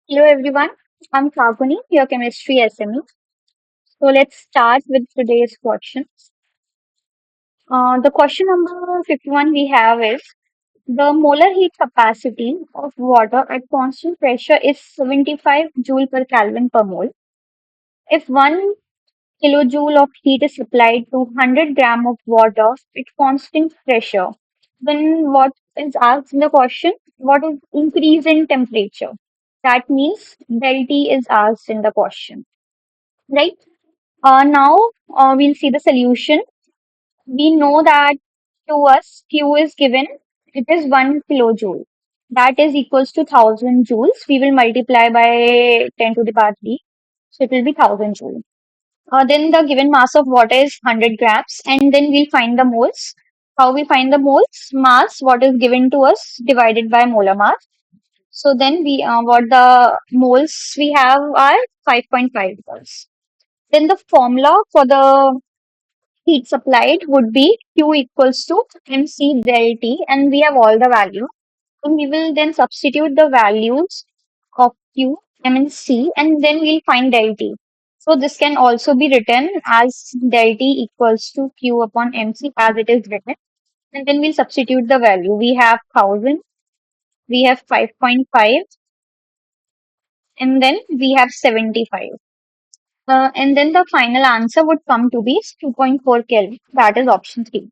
Hello everyone, I'm Kaguni, your chemistry SME. So let's start with today's question. The question number 51 we have is the molar heat capacity of water at constant pressure is 75 joule per Kelvin per mole. If 1 kilojoule of heat is supplied to 100 gram of water at constant pressure, then what is asked in the question? What is increase in temperature? That means del T is asked in the question, right? Now we'll see the solution. We know that to us Q is given. It is 1 kilojoule. That is equals to 1000 joules. We will multiply by 10 to the power 3. So it will be 1000 joule. Then the given mass of water is 100 grams. And then we'll find the moles. How we find the moles? Mass, what is given to us, divided by molar mass. So then what the moles we have are 5.5 moles. Then the formula for the heat supplied would be Q equals to mc del T, and we have all the values. And we will then substitute the values of Q, M, and C, and then we'll find del T. So this can also be written as del T equals to Q upon mc as it is written. And then we'll substitute the value. We have 1000, we have 5.5, and then we have 75. And then the final answer would come to be 2.4 Kelvin. That is option 3.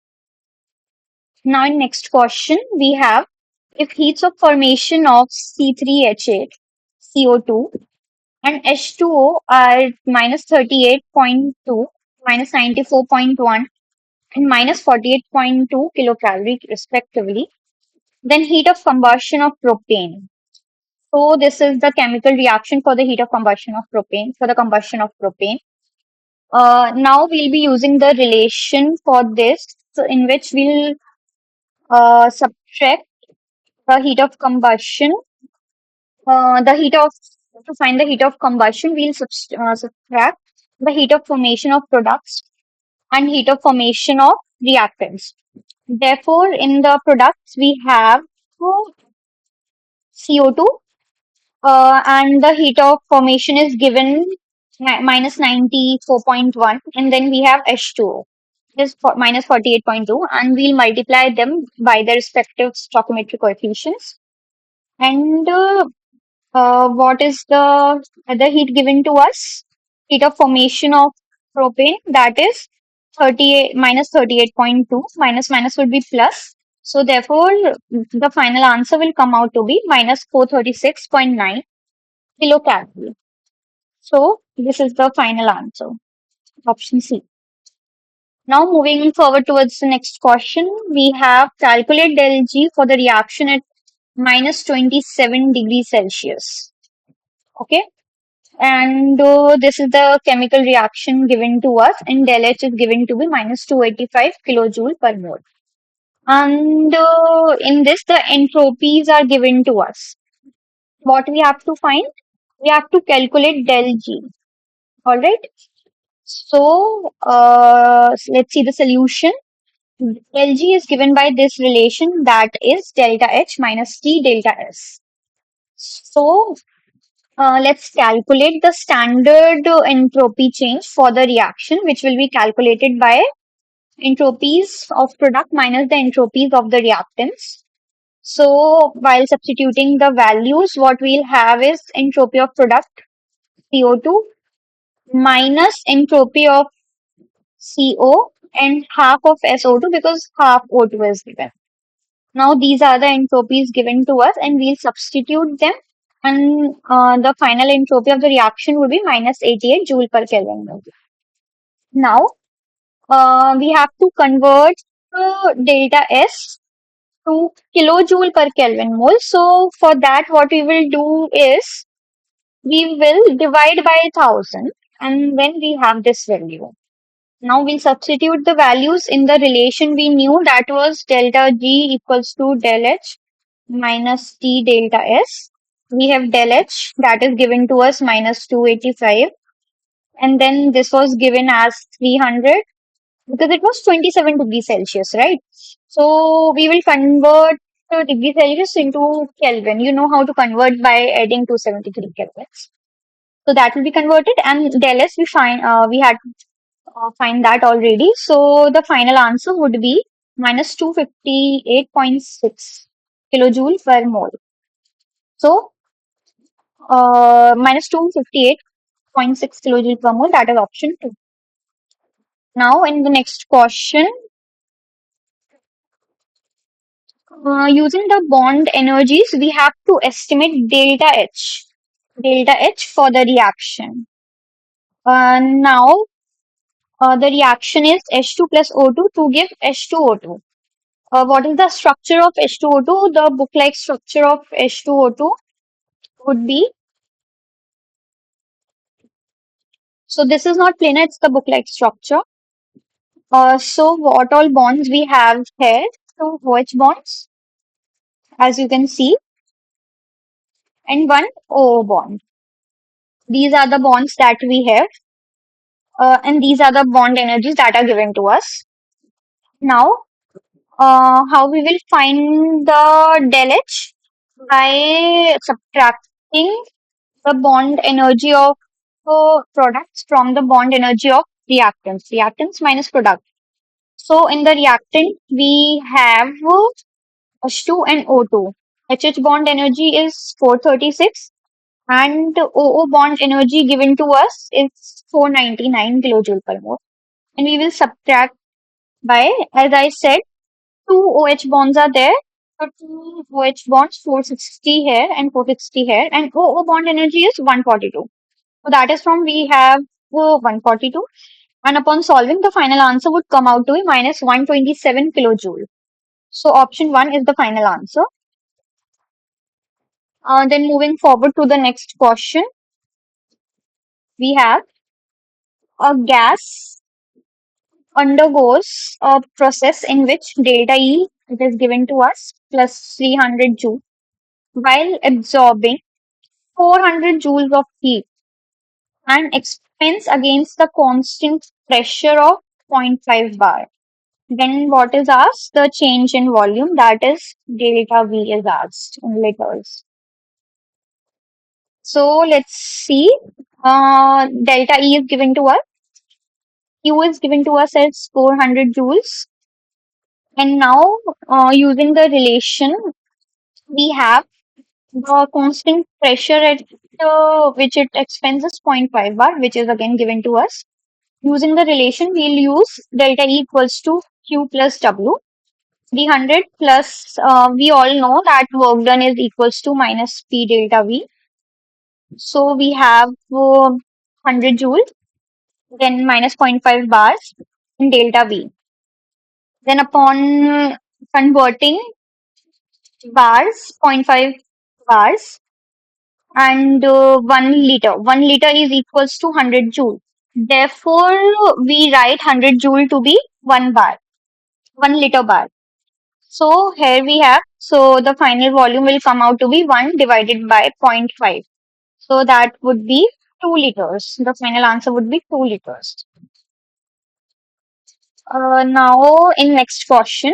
Now, in next question, we have if heats of formation of C3H8, CO2, and H2O are minus 38.2, minus 94.1, and minus 48.2 kilocalorie respectively, then heat of combustion of propane. So, this is the chemical reaction for the heat of combustion of propane, for the combustion of propane. Now we'll be using the relation for this, so in which we'll subtract the heat of combustion. The heat of To find the heat of combustion, we'll subtract the heat of formation of products and heat of formation of reactants. Therefore, in the products we have CO2, and the heat of formation is given minus 94.1, and then we have H2O is minus 48.2, and we'll multiply them by their respective stoichiometric coefficients. And what is the other heat given to us? Heat of formation of propane, that is 38 minus 38.2, minus would be plus. So therefore, the final answer will come out to be minus 436.9 kilocalorie. So this is the final answer, option C. Now moving forward towards the next question, we have calculate del G for the reaction at minus 27 degrees Celsius. Okay. And this is the chemical reaction given to us, and del H is given to be minus 285 kilojoule per mole. And in this, the entropies are given to us. What we have to find? We have to calculate del G. All right. So let's see the solution. Del G is given by this relation, that is delta H minus T delta S. So let's calculate the standard entropy change for the reaction, which will be calculated by entropies of product minus the entropies of the reactants. So while substituting the values, what we'll have is entropy of product CO2 minus entropy of CO and half of SO2 because half O2 is given. Now these are the entropies given to us, and we'll substitute them, and the final entropy of the reaction would be minus 88 joule per Kelvin. Now we have to convert delta S to kilojoule per Kelvin mole. So for that, what we will do is we will divide by 1000, and then we have this value. Now we'll substitute the values in the relation we knew, that was delta G equals to del H minus T delta S. We have del H that is given to us minus 285, and then this was given as 300 because it was 27 degrees Celsius, right? So we will convert degrees Celsius into Kelvin. You know how to convert by adding 273 kelvins. So that will be converted, and del S we had find that already. So the final answer would be minus 258.6 kilojoule per mole. So minus 258.6 kilojoule per mole. That is option two. Now in the next question, using the bond energies, we have to estimate delta H. Delta H for the reaction. Now the reaction is H2 plus O2 to give H2O2. What is the structure of H2O2? The book-like structure of H2O2 would be, so this is not planar, it's the book-like structure. So what all bonds we have here? Two OH bonds, as you can see, and one O bond. These are the bonds that we have, and these are the bond energies that are given to us. Now, how we will find the del H? By subtracting the bond energy of products from the bond energy of reactants. Reactants minus product. So in the reactant, we have H2 and O2. HH bond energy is 436 and OO bond energy given to us is 499 kilojoule per mole. And we will subtract by, as I said, two OH bonds are there. So two OH bonds, 460 here and 460 here, and OO bond energy is 142. So that is from we have 142, and upon solving, the final answer would come out to be minus 127 kilojoule. So option one is the final answer. Then moving forward to the next question, we have a gas undergoes a process in which delta E, it is given to us, plus 300 joule, while absorbing 400 joules of heat and expands against the constant pressure of zero point 0.5 bar. Then what is asked? The change in volume, that is delta V is asked in liters. So let's see. Delta E is given to us. Q is given to us as 400 joules. And now using the relation, we have the constant pressure at which it expands is zero point 0.5 bar, which is again given to us. Using the relation, we'll use delta E equals to Q plus W. 300 plus, we all know that work done is equals to minus P delta V. So we have 100 joule, then minus zero point 0.5 bars in delta V. Then upon converting bars, zero point 0.5 bars, and 1 liter. 1 liter is equals to 100 joule. Therefore, we write 100 joule to be 1 bar, 1 liter bar. So here we have, so the final volume will come out to be 1 divided by zero point 0.5. So that would be 2 liters. The final answer would be 2 liters. Now in next question,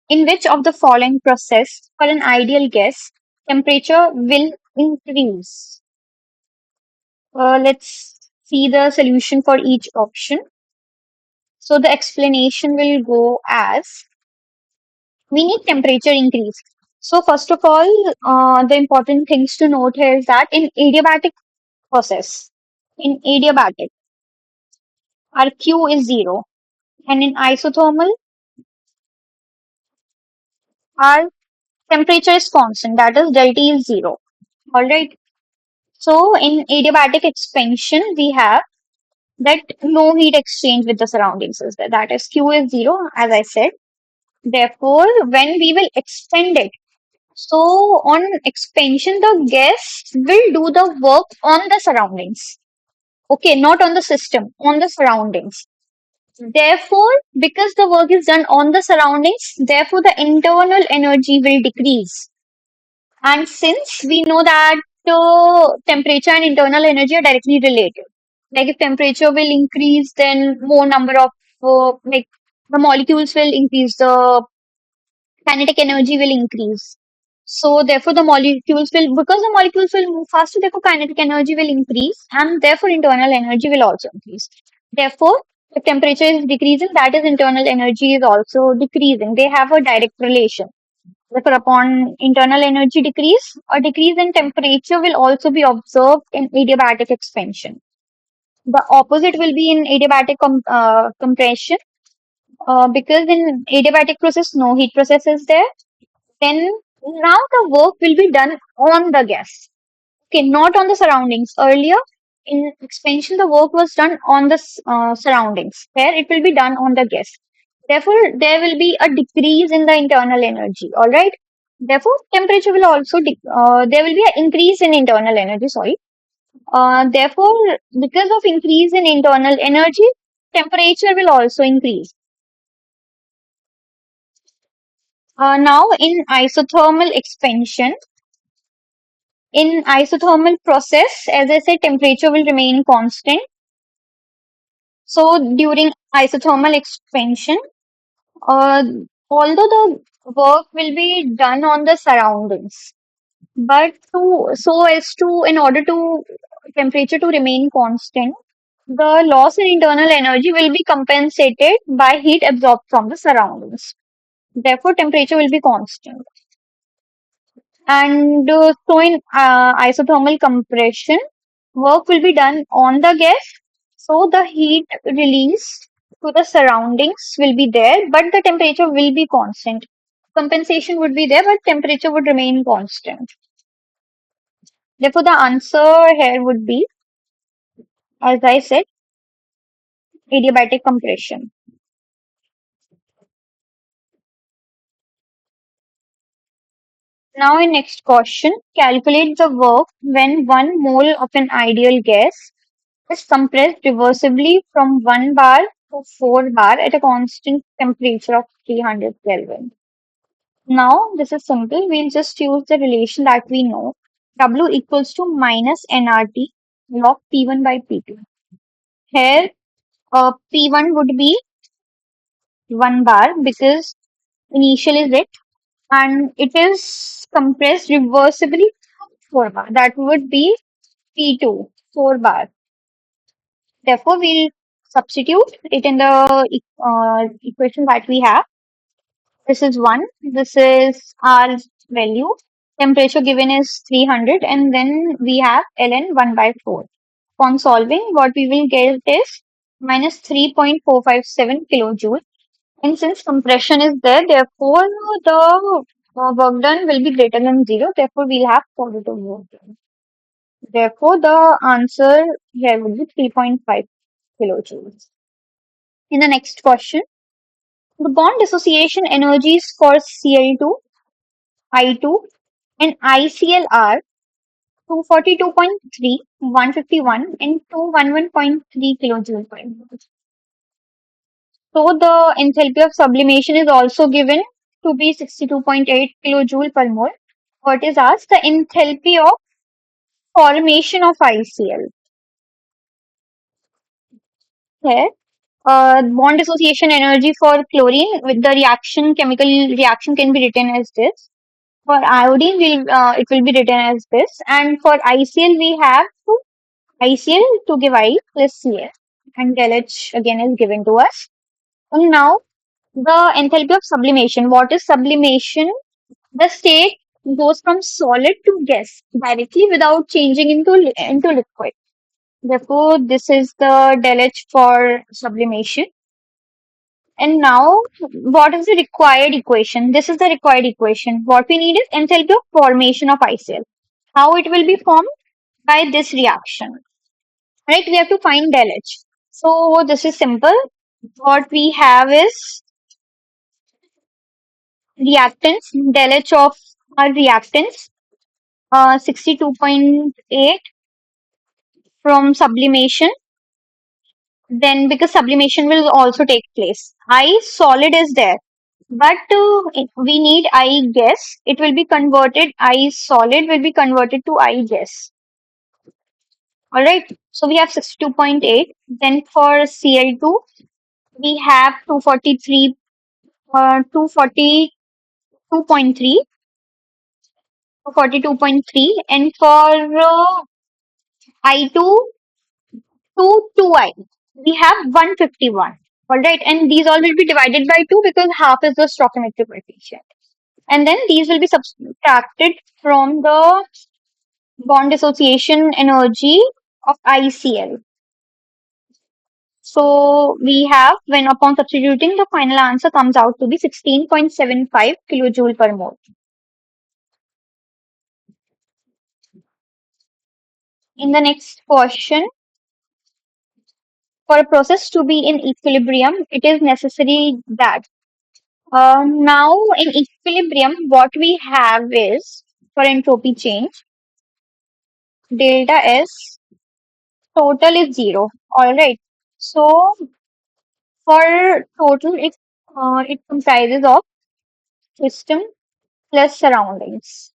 in which of the following process for an ideal gas, temperature will increase? Let's see the solution for each option. So the explanation will go as, we need temperature increase. So first of all, the important things to note here is that in adiabatic process, in adiabatic, our Q is 0, and in isothermal, our temperature is constant, that is delta T is 0. Alright. So in adiabatic expansion, we have that no heat exchange with the surroundings is there. That is Q is 0, as I said. Therefore, when we will expand it, so on expansion, the gas will do the work on the surroundings. Okay, not on the system, on the surroundings. Therefore, because the work is done on the surroundings, therefore the internal energy will decrease. And since we know that temperature and internal energy are directly related, like if temperature will increase, then more number of like the molecules will increase the kinetic energy will increase. So therefore the molecules will, because the molecules will move faster, therefore kinetic energy will increase and therefore internal energy will also increase. Therefore, if temperature is decreasing, that is internal energy is also decreasing. They have a direct relation. Therefore, upon internal energy decrease, a decrease in temperature will also be observed in adiabatic expansion. The opposite will be in adiabatic compression, because in adiabatic process, no heat process is there. Then now the work will be done on the gas. Okay, not on the surroundings. Earlier in expansion, the work was done on the surroundings. Where it will be done on the gas. Therefore, there will be a decrease in the internal energy. All right. Therefore, temperature will also there will be an increase in internal energy. Sorry. Therefore, because of increase in internal energy, temperature will also increase. Now, in isothermal expansion, in isothermal process, as I said, temperature will remain constant. So during isothermal expansion, uh, although the work will be done on the surroundings, but so as to in order to temperature to remain constant, the loss in internal energy will be compensated by heat absorbed from the surroundings. Therefore, temperature will be constant. And so in isothermal compression, work will be done on the gas. So the heat release to the surroundings will be there, but the temperature will be constant. Compensation would be there, but temperature would remain constant. Therefore, the answer here would be, as I said, adiabatic compression. Now, in next question, calculate the work when 1 mole of an ideal gas is compressed reversibly from 1 bar to 4 bar at a constant temperature of 300 Kelvin. Now, this is simple. We'll just use the relation that we know. W equals to minus nRT log P1 by P2. Here, P1 would be 1 bar because initial is it and it is compressed reversibly 4 bar. That would be P2, 4 bar. Therefore, we'll substitute it in the equation that we have. This is 1. This is our value. Temperature given is 300 and then we have ln 1 by 4. On solving, what we will get is minus 3.457 kilojoule. And since compression is there, therefore the work done will be greater than 0. Therefore, we'll have positive work done. Therefore, the answer here will be 3.5 kilojoules. In the next question, the bond dissociation energies for Cl2, I2, and ICl are 242.3, 151, and 211.3 kilojoules per mole. So the enthalpy of sublimation is also given to be 62.8 kilojoule per mole. What is asked? The enthalpy of formation of ICl. Here, bond dissociation energy for chlorine with the reaction, chemical reaction can be written as this. For iodine, it will be written as this. And for ICl, we have ICl to give I plus Cl. And del H again is given to us. And now, the enthalpy of sublimation. What is sublimation? The state goes from solid to gas directly without changing into liquid. Therefore, this is the del H for sublimation. And now, what is the required equation? This is the required equation. What we need is enthalpy of formation of ICl. How it will be formed? By this reaction. Right? We have to find del H. So, this is simple. What we have is reactants, del H of our reactants, 62.8 from sublimation. Then, because sublimation will also take place, I solid is there. But we need I gas. It will be converted. I solid will be converted to I gas. All right. So we have 62.8. Then for Cl2, we have 243, 240. 2.3, 42.3, and for I2 to 2I, we have 151. All right, and these all will be divided by 2 because half is the stoichiometric coefficient. And then these will be subtracted from the bond dissociation energy of ICl. So we have, when upon substituting, the final answer comes out to be 16.75 kilojoule per mole. In the next question, for a process to be in equilibrium, it is necessary that now in equilibrium, what we have is for entropy change, delta S total is zero. All right. So for total, it comprises of system plus surroundings.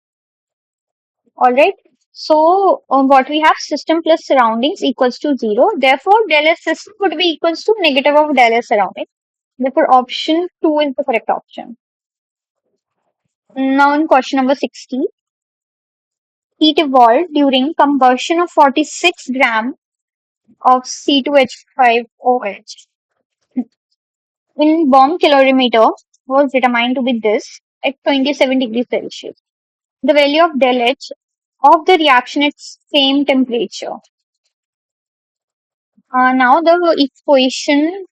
All right. So what we have, system plus surroundings equals to zero. Therefore, del S system would be equals to negative of del S surrounding. Therefore, option 2 is the correct option. Now, in question number 60, heat evolved during combustion of 46 gram of C2H5OH. In bomb calorimeter was determined to be this at 27 degrees Celsius. The value of del H of the reaction at same temperature. Now the equation,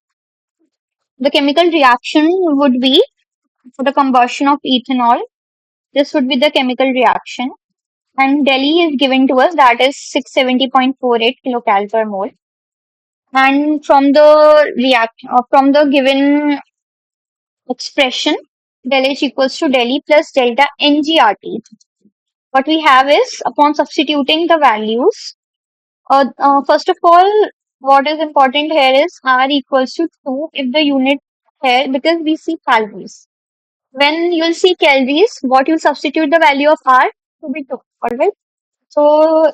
the chemical reaction would be for the combustion of ethanol. This would be the chemical reaction. And Delhi is given to us, that is 670.48 kilocal per mole. And from the from the given expression, del H equals to del E plus delta NGRT. What we have is, upon substituting the values, first of all, what is important here is R equals to 2 if the unit here, because we see calories. When you'll see calories, what you substitute the value of R to be 2. Alright. So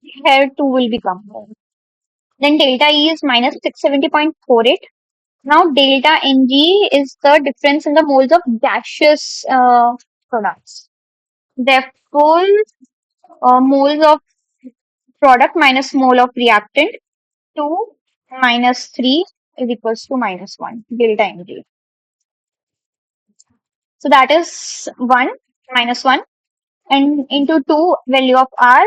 here 2 will become. Then delta E is minus 670.48. Now delta Ng is the difference in the moles of gaseous products. Therefore, moles of product minus mole of reactant, 2 minus 3 is equals to minus 1, delta Ng. So that is 1 minus 1, and into 2 value of R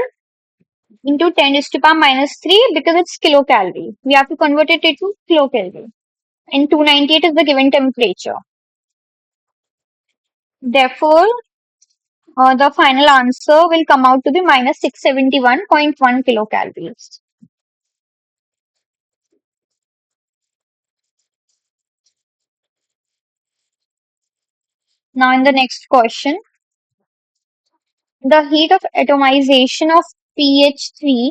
into 10 is to power minus 3 because it's kilocalorie. We have to convert it into kilocalorie. And 298 is the given temperature. Therefore, the final answer will come out to be minus 671.1 kilocalories. Now, in the next question, the heat of atomization of pH3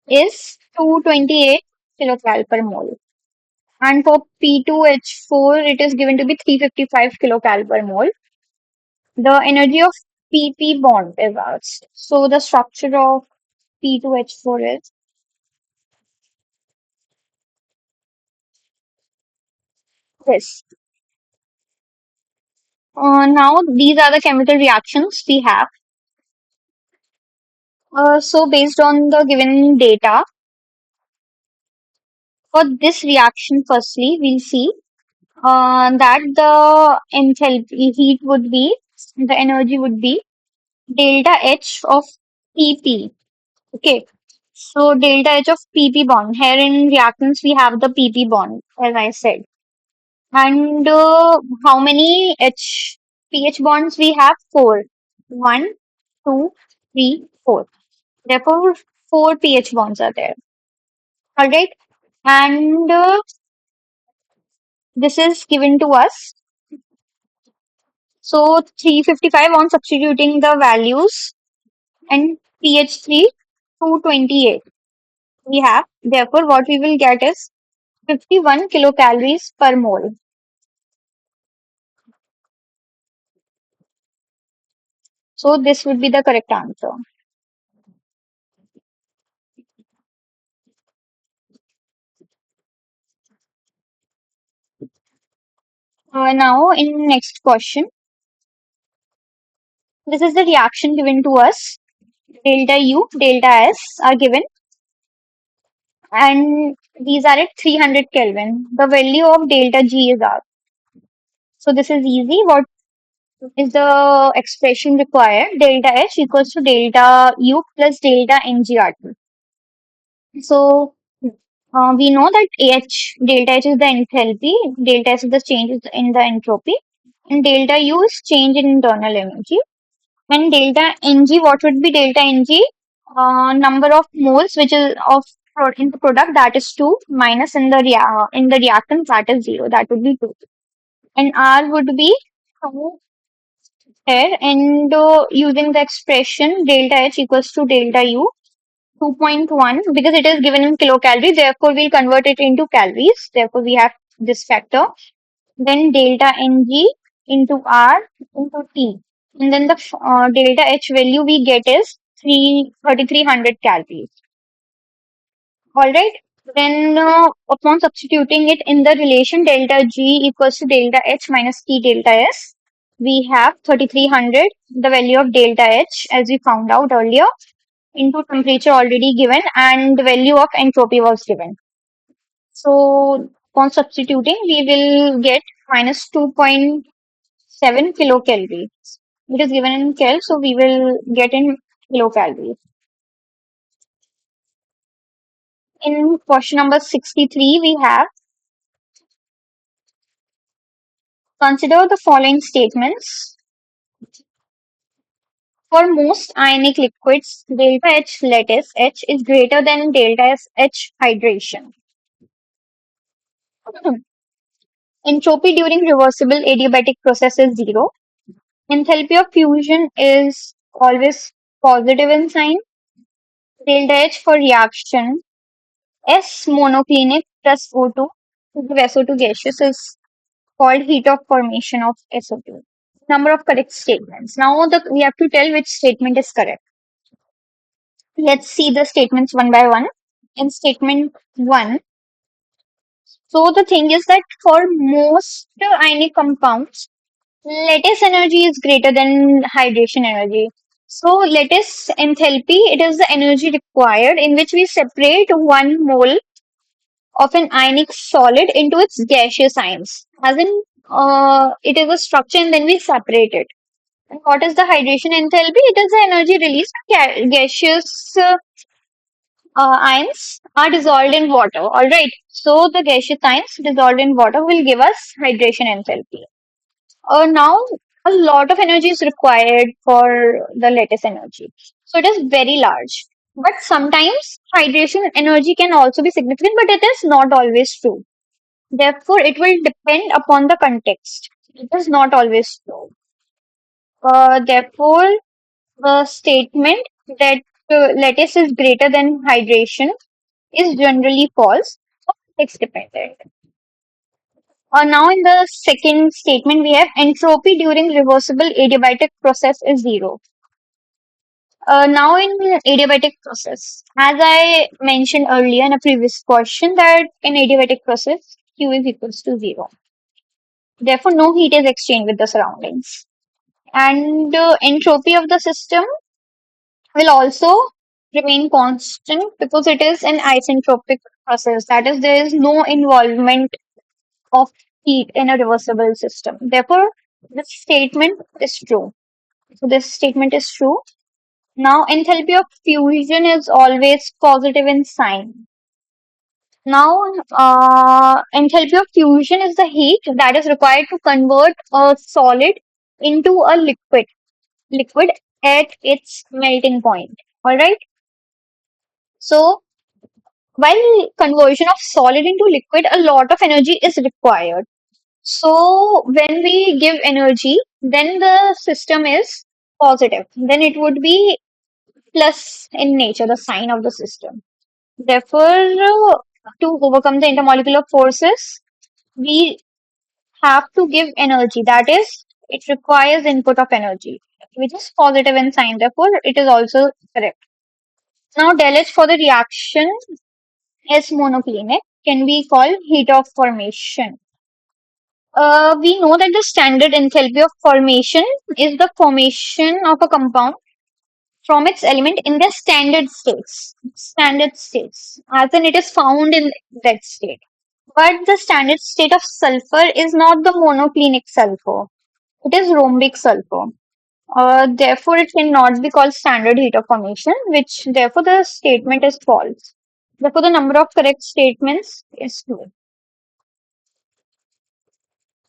is 228 kilocal per mole. And for P2H4, it is given to be 355 kilocal per mole. The energy of PP bond is asked. So the structure of P2H4 is this. Now, these are the chemical reactions we have. So based on the given data, for this reaction, firstly, we'll see that the enthalpy heat would be, the energy would be delta H of PP. Okay. So delta H of PP bond. Here in reactants, we have the PP bond, as I said. And how many pH bonds we have? 4. 1, 2, 3, 4. Therefore, 4 pH bonds are there. Alright. And this is given to us. So 355 on substituting the values, and pH3 228 we have. Therefore, what we will get is 51 kilocalories per mole. So this would be the correct answer. Now in next question, This is the reaction given to us. Delta U, delta S are given, and these are at 300 Kelvin. The value of delta G is asked. So this is easy. What is the expression required? Delta H equals to delta U plus delta NGRT. So we know that delta H is the enthalpy, delta S is the change in the entropy, and delta U is change in internal energy. And delta Ng, what would be delta Ng? Number of moles, which is of in the product, that is 2, minus in the reactant, that is 0, that would be 2. And R would be here, and using the expression delta H equals to delta U, 2.1, because it is given in kilocalorie, therefore we'll convert it into calories. Therefore, we have this factor. Then delta Ng into R into T. And then the delta H value we get is 3,300 calories. Alright. Then upon substituting it in the relation delta G equals to delta H minus T delta S, we have 3,300, the value of delta H as we found out earlier, into temperature already given, and the value of entropy was given. So upon substituting, we will get minus 2.7 kilocalories. It is given in kel, so we will get in kilocalories. In question number 63, we have consider the following statements. For most ionic liquids, delta H lattice H is greater than delta H hydration. Entropy during reversible adiabatic process is 0. Enthalpy of fusion is always positive in sign. Delta H for reaction S monoclinic plus O2 to give SO2 gaseous is called heat of formation of SO2. Number of correct statements. Now we have to tell which statement is correct. Let's see the statements one by one. In statement 1, so the thing is that for most ionic compounds, lattice energy is greater than hydration energy. So lattice enthalpy, it is the energy required in which we separate 1 mole of an ionic solid into its gaseous ions. As in, it is a structure and then we separate it. And what is the hydration enthalpy? It is the energy released when gaseous ions are dissolved in water. All right. So the gaseous ions dissolved in water will give us hydration enthalpy. Now a lot of energy is required for the lattice energy. So it is very large. But sometimes hydration energy can also be significant, but it is not always true. Therefore, it will depend upon the context. It is not always true. Therefore, the statement that lattice is greater than hydration is generally false. It's dependent. Now, in the second statement, we have entropy during reversible adiabatic process is 0. Now, in adiabatic process, as I mentioned earlier in a previous question, that in adiabatic process, Q is equals to 0. Therefore, no heat is exchanged with the surroundings. And entropy of the system will also remain constant because it is an isentropic process. That is, there is no involvement of heat in a reversible system. Therefore, this statement is true. So this statement is true. Now, enthalpy of fusion is always positive in sign. Now, enthalpy of fusion is the heat that is required to convert a solid into a liquid at its melting point. All right. So, while conversion of solid into liquid, a lot of energy is required. So, when we give energy, then the system is positive. Then it would be plus in nature, the sign of the system. Therefore, to overcome the intermolecular forces, we have to give energy. That is, it requires input of energy, which is positive in sign. Therefore, it is also correct. Now, del H for the reaction is monoclinic can be called heat of formation. We know that the standard enthalpy of formation is the formation of a compound from its element in the standard states. Standard states, as in it is found in that state. But the standard state of sulfur is not the monoclinic sulfur. It is rhombic sulfur. Therefore, it cannot be called standard heat of formation, which therefore the statement is false. Therefore, the number of correct statements is 2.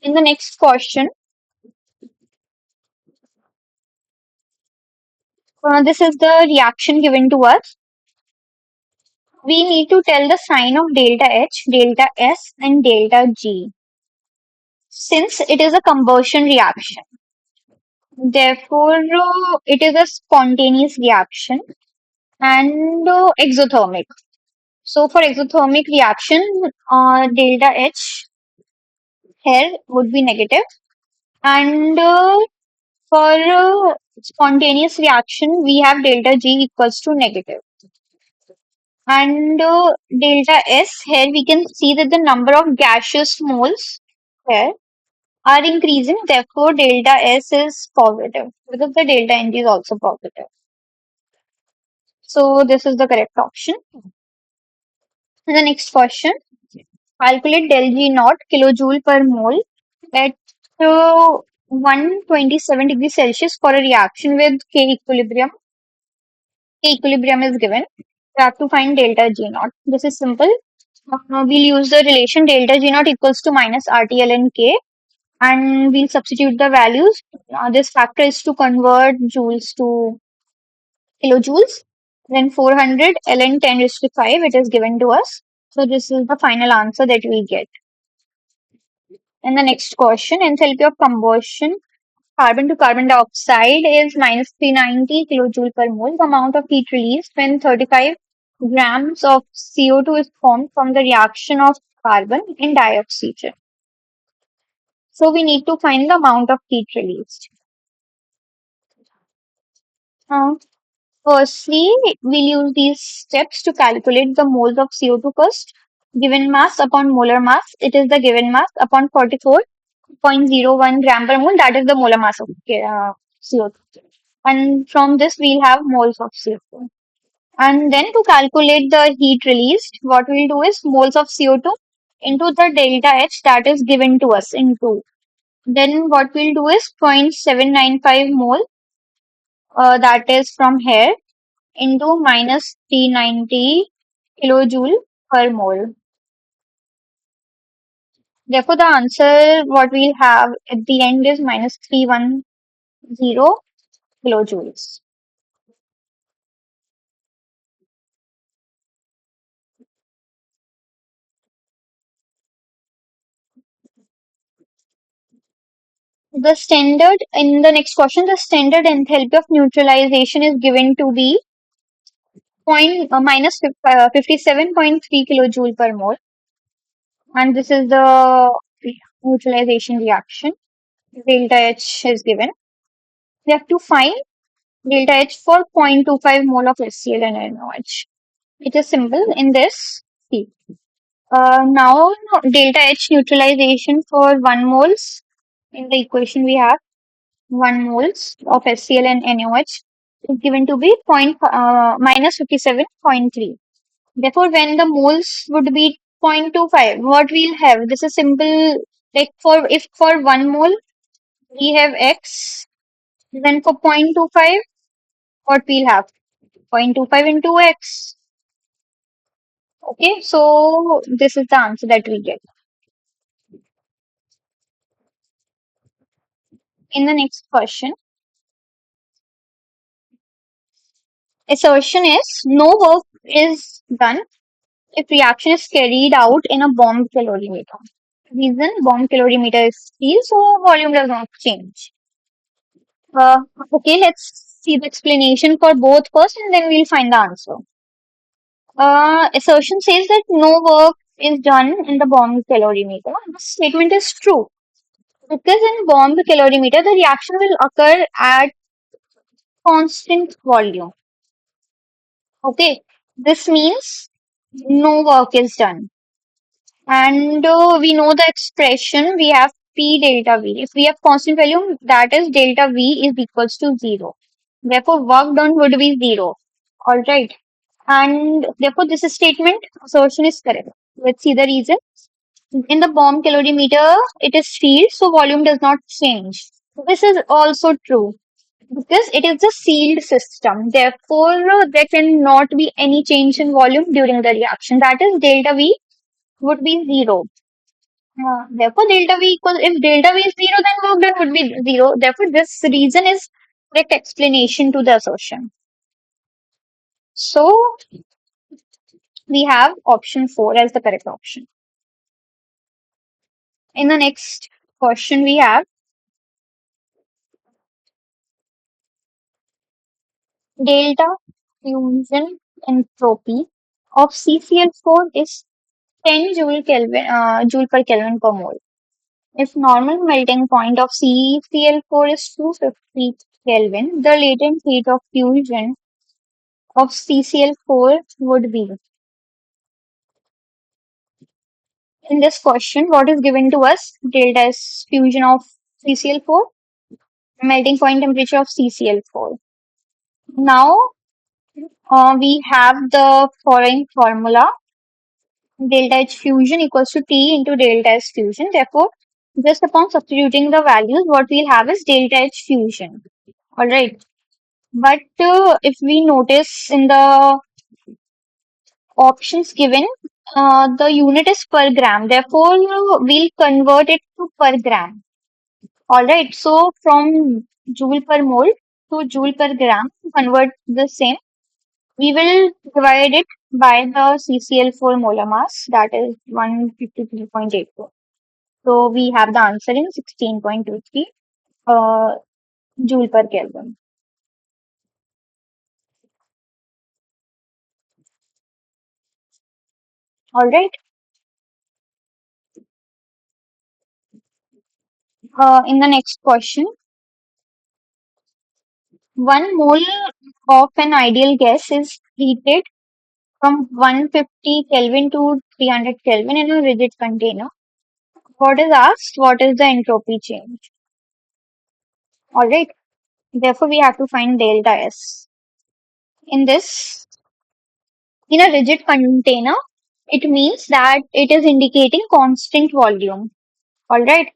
In the next question, this is the reaction given to us. We need to tell the sign of delta H, delta S, and delta G. Since it is a combustion reaction, therefore it is a spontaneous reaction and exothermic. So for exothermic reaction, delta H here would be negative, and for spontaneous reaction, we have delta G equals to negative. And delta S here we can see that the number of gaseous moles here are increasing, therefore delta S is positive because the delta N is also positive. So this is the correct option. And the next question, calculate del G naught kilojoule per mole at 127 degrees Celsius for a reaction with K equilibrium. K equilibrium is given. We have to find delta G naught. This is simple. We'll use the relation delta G naught equals to minus RTL and K, and we'll substitute the values. This factor is to convert joules to kilojoules. Then 400 ln 10 raised to 5, it is given to us. So this is the final answer that we get. And the next question, enthalpy of combustion carbon to carbon dioxide is minus 390 kilojoule per mole. The amount of heat released when 35 grams of CO2 is formed from the reaction of carbon and dioxygen. So we need to find the amount of heat released. Uh, Firstly, we'll use these steps to calculate the moles of CO2 first. Given mass upon molar mass, it is the given mass upon 44.01 gram per mole. That is the molar mass of CO2. And from this, we'll have moles of CO2. And then to calculate the heat released, what we'll do is moles of CO2 into the delta H that is given to us into. Then what we'll do is 0.795 mole, that is from here, into minus 390 kilojoule per mole. Therefore, the answer what we'll have at the end is minus 310 kilojoules. The standard, in the next question, the standard enthalpy of neutralization is given to be minus 57.3 kilojoule per mole. And this is the neutralization reaction. Delta H is given. We have to find delta H for 0.25 mole of HCl and NOH. It is simple in this. See. Now delta H neutralization for 1 moles. In the equation we have 1 moles of HCl and NOH is given to be minus 57.3. Therefore, when the moles would be 0.25, what we'll have? This is simple. Like if for 1 mole we have X, then for 0.25, what we'll have? 0.25 into X. Okay, so this is the answer that we get. In the next question, assertion is no work is done if reaction is carried out in a bomb calorimeter. Reason, bomb calorimeter is steel, so volume does not change. Uh, okay, let's see the explanation for both first and then we'll find the answer. Assertion says that no work is done in the bomb calorimeter. The statement is true because in bomb calorimeter the reaction will occur at constant volume. Okay, this means no work is done. And we know the expression, we have P delta V. If we have constant volume, that is delta V is equals to 0. Therefore, work done would be 0. Alright. And therefore, this statement assertion is correct. Let's see the reason. In the bomb calorimeter, it is sealed, so volume does not change. This is also true because it is a sealed system. Therefore, there cannot be any change in volume during the reaction. That is, delta V would be 0. Therefore, delta V equals, if delta V is 0, then work done would be 0. Therefore, this reason is correct explanation to the assertion. So, we have option 4 as the correct option. In the next question, we have delta fusion entropy of CCl4 is 10 joule per Kelvin per mole. If normal melting point of CCl4 is 250 Kelvin, the latent heat of fusion of CCl4 would be. In this question, what is given to us? Delta is fusion of CCl4, melting point temperature of CCl4. Now, we have the following formula. Delta H fusion equals to T into delta S fusion. Therefore, just upon substituting the values, what we'll have is delta H fusion. Alright. But if we notice in the options given, the unit is per gram. Therefore, we'll convert it to per gram. Alright. So, from joule per mole to joule per gram, to convert the same, we will divide it by the CCl4 molar mass, that is 153.84. So we have the answer in 16.23 joule per Kelvin. All right. In the next question, 1 mole of an ideal gas is heated from 150 Kelvin to 300 Kelvin in a rigid container. What is asked? What is the entropy change? All right. Therefore, we have to find delta S. In this, in a rigid container, it means that it is indicating constant volume. All right.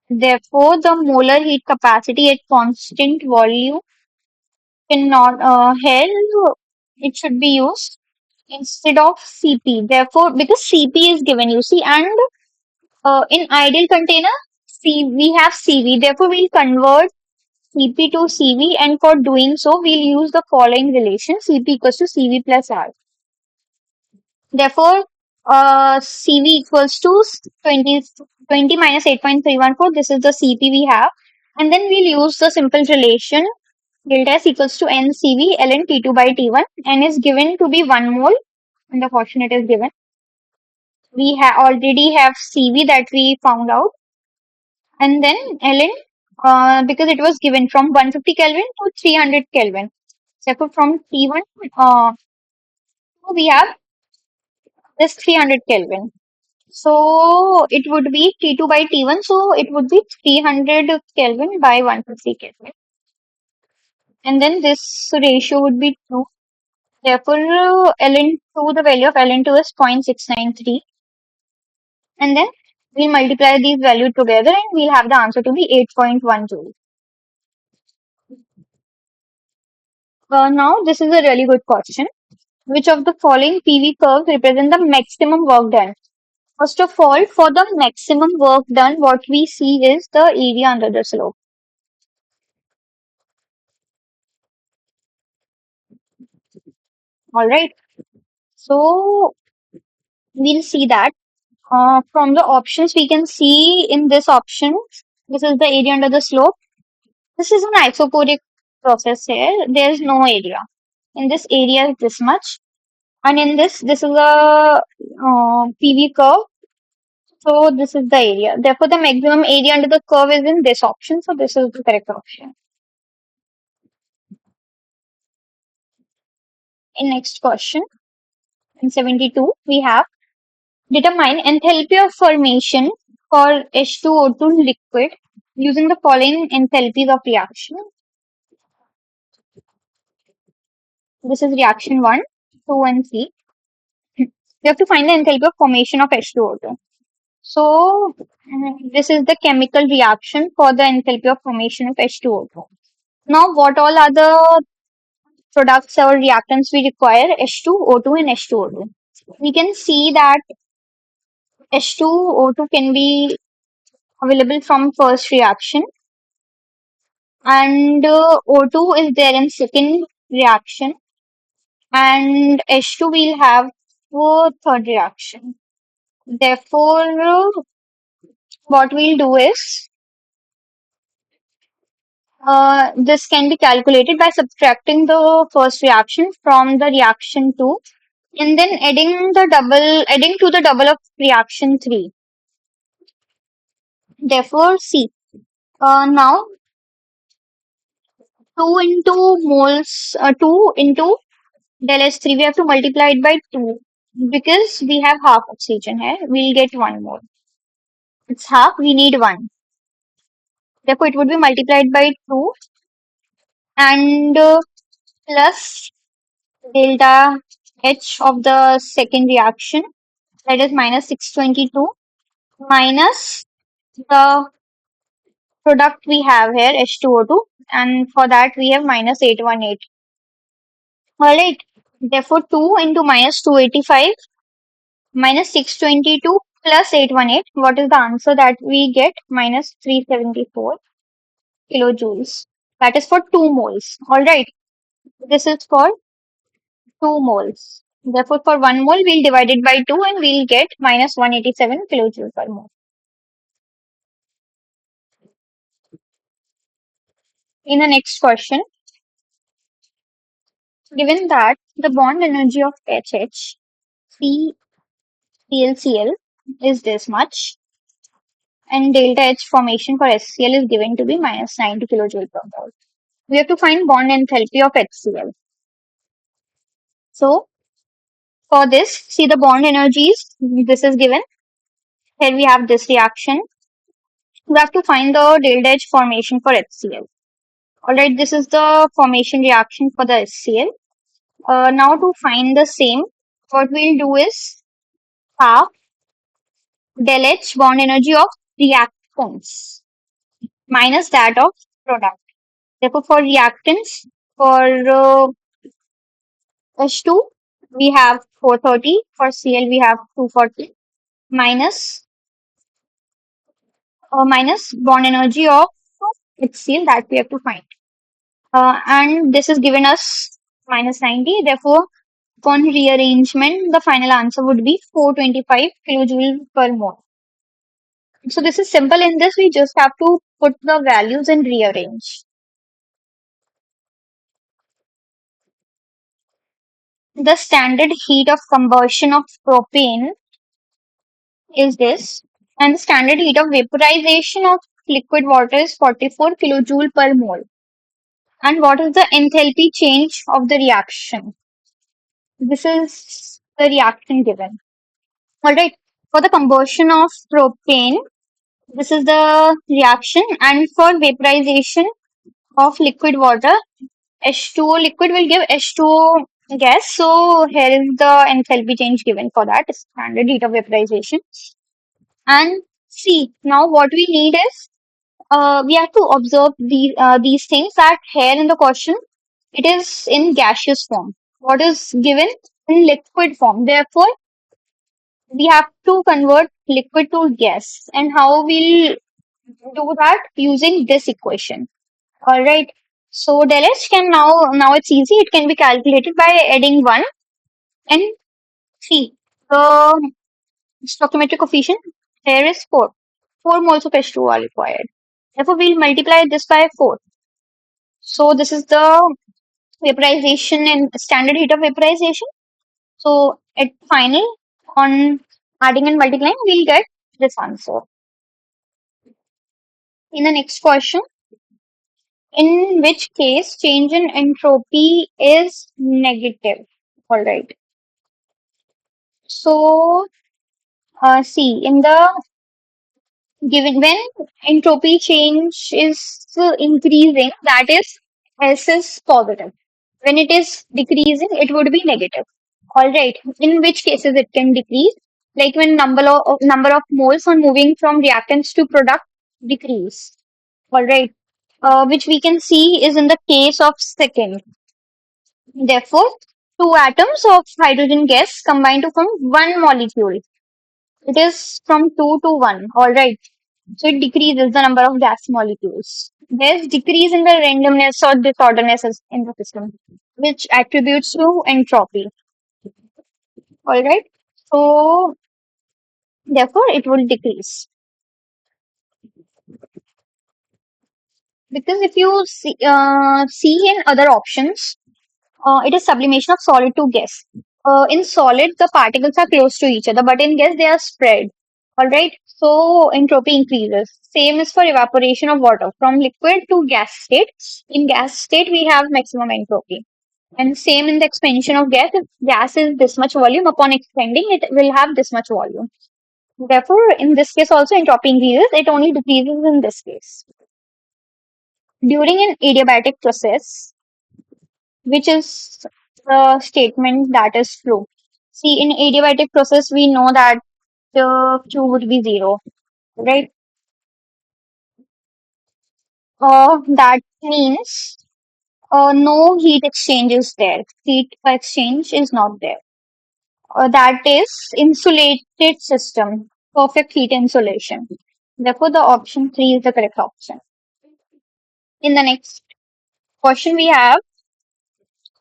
Therefore, the molar heat capacity at constant volume cannot here it should be used instead of Cp. Therefore, because Cp is given, you see, and in ideal container, we have Cv. Therefore, we'll convert Cp to Cv, and for doing so, we'll use the following relation: Cp equals to Cv plus R. Therefore, Cv equals to 20 minus 8.314. This is the Cp we have. And then we'll use the simple relation delta S equals to NCV ln T2 by T1. N is given to be 1 mole. In the question it is given. We already have Cv that we found out. And then ln, because it was given from 150 Kelvin to 300 Kelvin. Therefore, from T1, we have this 300 Kelvin. So it would be T2 by T1. So it would be 300 Kelvin by 150 Kelvin. And then this ratio would be 2. Therefore, ln2, the value of ln2 is 0.693. And then we'll multiply these values together and we'll have the answer to be 8.1 joule. Now, this is a really good question. Which of the following PV curves represent the maximum work done? First of all, for the maximum work done, what we see is the area under the slope. All right. So we'll see that from the options we can see in this option. This is the area under the slope. This is an isoporic process here. There is no area. In this area is this much, and in this is a PV curve. So this is the area. Therefore, the maximum area under the curve is in this option. So this is the correct option. In next question, in 72, we have determine enthalpy of formation for H2O2 liquid using the following enthalpies of reaction. This is reaction 1, 2, and 3. We have to find the enthalpy of formation of H2O2. So, this is the chemical reaction for the enthalpy of formation of H2O2. Now, what all are the products or reactants we require? H2O2 and H2O2. We can see that H2O2 can be available from first reaction, and O2 is there in second reaction, and H2 will have for third reaction. Therefore, what we'll do is this can be calculated by subtracting the first reaction from the reaction 2 and then adding to the double of reaction 3. Therefore, see, now 2 into moles, 2 into del H3, we have to multiply it by 2 because we have half oxygen here. We'll get 1 more. It's half, we need 1. Therefore, it would be multiplied by 2 and plus delta H of the second reaction, that is minus 622, minus the product we have here, H2O2, and for that we have minus 818. Alright, therefore 2 into minus 285 minus 622 plus 818. What is the answer that we get? Minus 374 kilojoules. That is for 2 moles. Alright, this is for 2 moles. Therefore, for 1 mole, we'll divide it by 2 and we'll get minus 187 kilojoules per mole. In the next question, given that the bond energy of HH, ClCl is this much, and delta H formation for HCl is given to be minus 90 kilojoule per mole. We have to find bond enthalpy of HCl. So, for this, see the bond energies, this is given. Here we have this reaction. We have to find the delta H formation for HCl. Alright, this is the formation reaction for the HCl. Now to find the same, what we'll do is half del H bond energy of reactants minus that of product. Therefore, for reactants, for H2, we have 430. For Cl, we have 240 minus minus bond energy of HCl that we have to find. And this is given us minus 90. Therefore, upon rearrangement, the final answer would be 425 kilojoule per mole. So this is simple. In this, we just have to put the values and rearrange. The standard heat of combustion of propane is this, and the standard heat of vaporization of liquid water is 44 kilojoule per mole. And what is the enthalpy change of the reaction? This is the reaction given. Alright, for the combustion of propane, this is the reaction, and for vaporization of liquid water, H2O liquid will give H2O gas. So here is the enthalpy change given for that standard heat of vaporization. And see, now what we need is we have to observe these things that here in the question it is in gaseous form. What is given in liquid form? Therefore, we have to convert liquid to gas. And how we'll do that? Using this equation. All right. So del H can now it's easy. It can be calculated by adding 1 and see the stoichiometric coefficient here is 4. 4 moles of H2O are required. Therefore, we'll multiply this by 4. So this is the vaporization and standard heat of vaporization. So at final, on adding and multiplying, we'll get this answer. In the next question, in which case change in entropy is negative. All right. So see, in the Given when entropy change is increasing, that is S is positive. When it is decreasing, it would be negative. All right. In which cases it can decrease, like when number of moles on moving from reactants to product decrease. All right. Which we can see is in the case of second. Therefore, two atoms of hydrogen gas combine to form one molecule. It is from two to one. All right. So it decreases the number of gas molecules. There's decrease in the randomness or disorderness in the system, which attributes to entropy. All right. So therefore, it will decrease because if you see in other options, it is sublimation of solid to gas. In solid, the particles are close to each other, but in gas, they are spread. All right. So entropy increases. Same is for evaporation of water from liquid to gas state. In gas state, we have maximum entropy. And same in the expansion of gas. If gas is this much volume, upon expanding, it will have this much volume. Therefore, in this case also entropy increases. It only decreases in this case. During an adiabatic process, which is the statement that is flow. See, in adiabatic process, we know that the Q would be zero, right? That means no heat exchange is there. Heat exchange is not there. That is insulated system, perfect heat insulation. Therefore, the option 3 is the correct option. In the next question, we have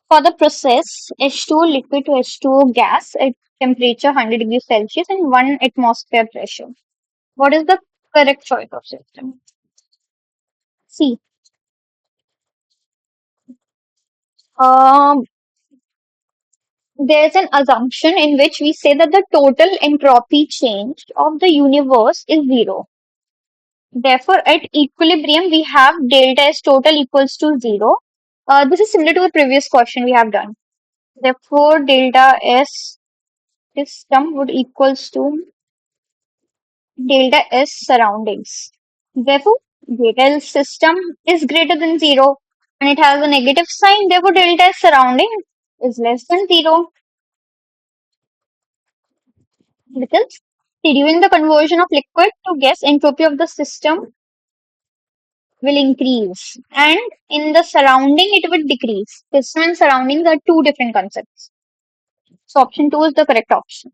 for the process H2O liquid to H2O gas at temperature 100 degrees Celsius and 1 atmosphere pressure. What is the correct choice of system? C. Um, there's an assumption in which we say that the total entropy change of the universe is zero. Therefore, at equilibrium, we have delta S total equals to zero. This is similar to the previous question we have done. Therefore, delta S system would equals to delta S surroundings. Therefore, delta S system is greater than zero and it has a negative sign. Therefore, delta S surrounding is less than zero because during the conversion of liquid to gas, entropy of the system will increase and in the surrounding it will decrease. System and surroundings are two different concepts. So option 2 is the correct option.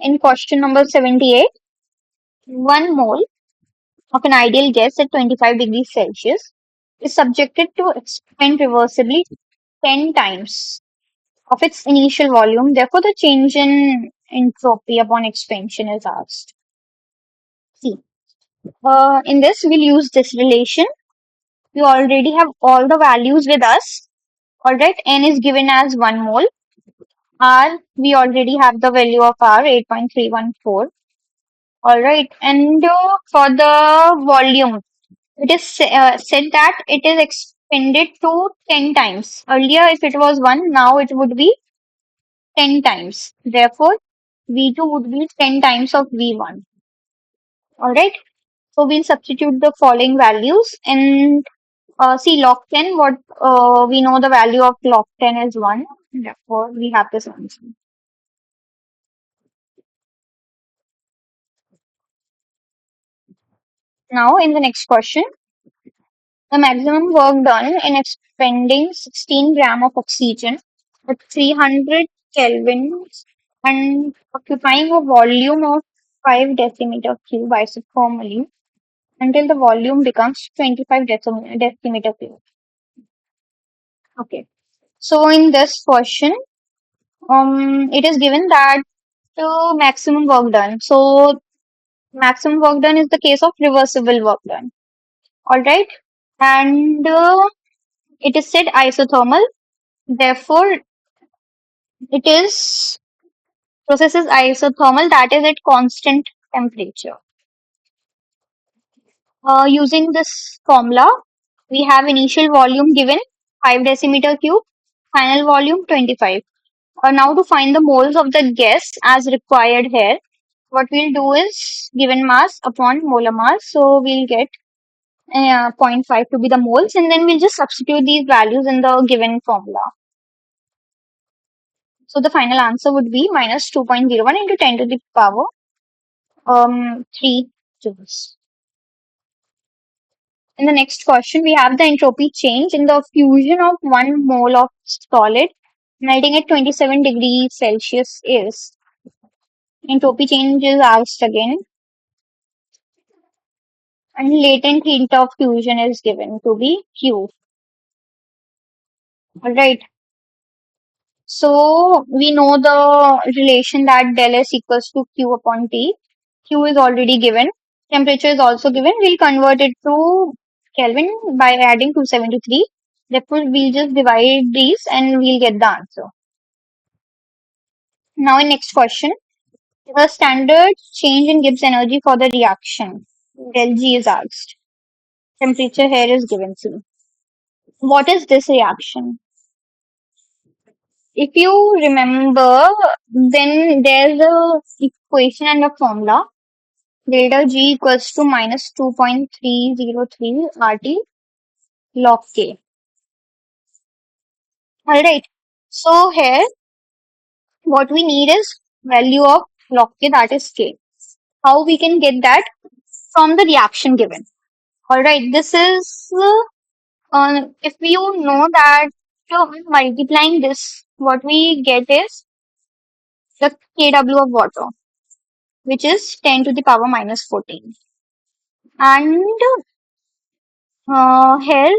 In question number 78, 1 mole of an ideal gas at 25 degrees Celsius is subjected to expand reversibly 10 times of its initial volume. Therefore, the change in entropy upon expansion is asked. See, in this we'll use this relation. We already have all the values with us. Alright, N is given as 1 mole. R, we already have the value of R, 8.314. Alright, and for the volume, it is said that it is expanded to 10 times. Earlier, if it was 1, now it would be 10 times. Therefore, V2 would be 10 times of V1. Alright, so we'll substitute the following values and see log 10, what we know the value of log 10 is 1. Therefore, we have this answer. Now, in the next question, the maximum work done in expending 16 gram of oxygen at 300 Kelvin and occupying a volume of 5 decimeter cube isothermally until the volume becomes 25 decimeter cube. Okay. So in this question, it is given that maximum work done. So maximum work done is the case of reversible work done. All right. And it is said isothermal. Therefore, it is process is isothermal, that is at constant temperature. Using this formula, we have initial volume given 5 decimeter cube, final volume 25. Now to find the moles of the gas as required here, what we'll do is given mass upon molar mass. So we'll get zero point 0.5 to be the moles, and then we'll just substitute these values in the given formula. So the final answer would be minus 2.01 into 10 to the power 3 joules. In the next question, we have the entropy change in the fusion of 1 mole of solid melting at 27 degrees Celsius is. Entropy change is asked again, and latent heat of fusion is given to be Q. Alright, so we know the relation that del S equals to Q upon T. Q is already given. Temperature is also given. We'll convert it to Kelvin by adding 273. Therefore, we'll just divide these and we'll get the answer. Now, in next question, the standard change in Gibbs energy for the reaction. Del G is asked. Temperature here is given to. What is this reaction? If you remember, then there's a equation and a formula. Delta G equals to minus 2.303 RT log K. Alright. So here, what we need is value of log K, that is K. How we can get that? From the reaction given. Alright, this is, if you know that multiplying this, what we get is the kW of water, which is 10 to the power minus 14. And here,